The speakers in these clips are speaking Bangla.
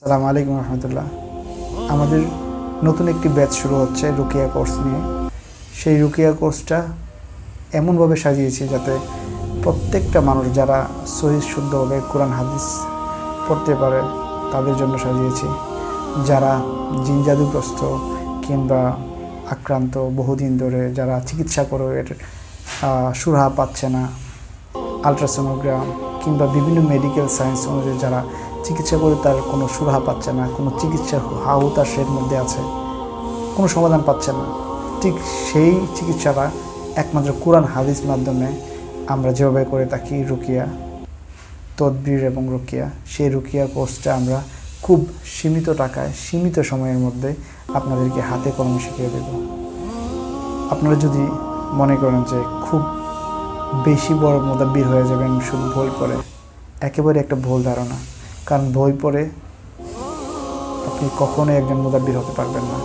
আসসালামু আলাইকুম রহমতুল্লাহ। আমাদের নতুন একটি ব্যাচ শুরু হচ্ছে রুকিয়া কোর্স নিয়ে। সেই রুকিয়া কোর্সটা এমনভাবে সাজিয়েছি যাতে প্রত্যেকটা মানুষ যারা সহিহ শুদ্ধভাবে কোরআন হাদিস পড়তে পারে তাদের জন্য সাজিয়েছি। যারা জিন জাদুগ্রস্ত কিংবা আক্রান্ত বহুদিন ধরে যারা চিকিৎসা করে এর সুরাহা পাচ্ছে না, আলট্রাসোনোগ্রাম কিংবা বিভিন্ন মেডিকেল সায়েন্স অনুযায়ী যারা চিকিৎসা করে তার কোনো সুরাহা পাচ্ছে না, কোনো চিকিৎসার হাউ তার সের মধ্যে আছে, কোনো সমাধান পাচ্ছে না, ঠিক সেই চিকিৎসাটা একমাত্র কোরআন হাদিস মাধ্যমে আমরা যেভাবে করে থাকি রুকিয়া, তদবির এবং রুকিয়া, সেই রুকিয়া কোর্সটা আমরা খুব সীমিত টাকায় সীমিত সময়ের মধ্যে আপনাদেরকে হাতে কলমে শিখিয়ে দেব। আপনারা যদি মনে করেন যে খুব বেশি বড় মুদাব্বির হয়ে যাবেন শুধু বই পড়ে, একেবারে একটা ভুল ধারণা। কারণ বই পড়ে আপনি কখনোই একজন মুদাব্বির হতে পারবেন না।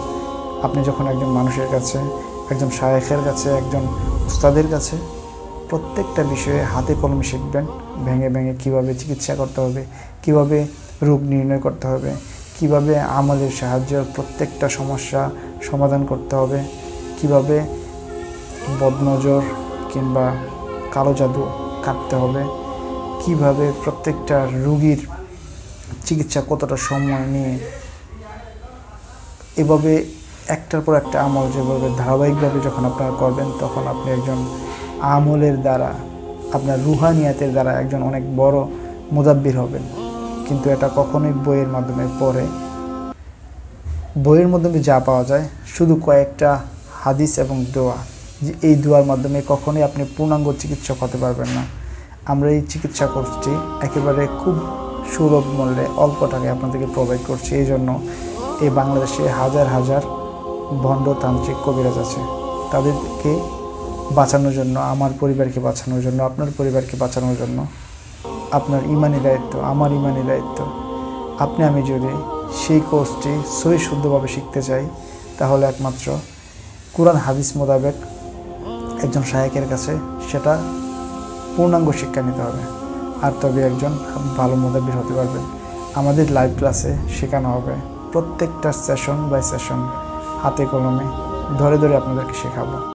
আপনি যখন একজন মানুষের কাছে, একজন শায়েখের কাছে, একজন উস্তাদের কাছে প্রত্যেকটা বিষয়ে হাতে কলমে শিখবেন, ভেঙে ভেঙে কীভাবে চিকিৎসা করতে হবে, কীভাবে রোগ নির্ণয় করতে হবে, কীভাবে আমলের সাহায্যে প্রত্যেকটা সমস্যা সমাধান করতে হবে, কীভাবে বদনজর কিংবা কালো জাদু কাটতে হবে, কিভাবে প্রত্যেকটা রোগীর চিকিৎসা কতটা সময় নিয়ে, এভাবে একটার পর একটা আমল যেভাবে ধারাবাহিকভাবে যখন আপনারা করবেন তখন আপনি একজন আমলের দ্বারা, আপনার রুহানিয়াতের দ্বারা একজন অনেক বড় মুদাব্বির হবেন। কিন্তু এটা কখনোই বইয়ের মাধ্যমে পড়ে, বইয়ের মাধ্যমে যা পাওয়া যায় শুধু কয়েকটা হাদিস এবং দোয়া, এই দোয়ার মাধ্যমে কখনোই আপনি পূর্ণাঙ্গ চিকিৎসক হতে পারবেন না। আমরা এই চিকিৎসা কোর্সটি একেবারে খুব সুলভ মূল্যে অল্প টাকায় আপনাদেরকে প্রোভাইড করছি। এই জন্য এই বাংলাদেশে হাজার হাজার ভণ্ড তান্ত্রিক কবিরাজ আছে, তাদেরকে বাঁচানোর জন্য, আমার পরিবারকে বাঁচানোর জন্য, আপনার পরিবারকে বাঁচানোর জন্য আপনার ইমানি দায়িত্ব, আমার ইমানি দায়িত্ব। আমি যদি সেই কোর্সটি সহি শুদ্ধভাবে শিখতে চাই তাহলে একমাত্র কোরআন হাদিস মোতাবেক একজন শায়েখের কাছে সেটা পূর্ণাঙ্গ শিক্ষা নিতে হবে, আর তবে একজন ভালো মুদাব্বির হতে পারবেন। আমাদের লাইভ ক্লাসে শেখানো হবে, প্রত্যেকটা সেশন বাই সেশন হাতে কলমে ধরে ধরে আপনাদেরকে শেখাবো।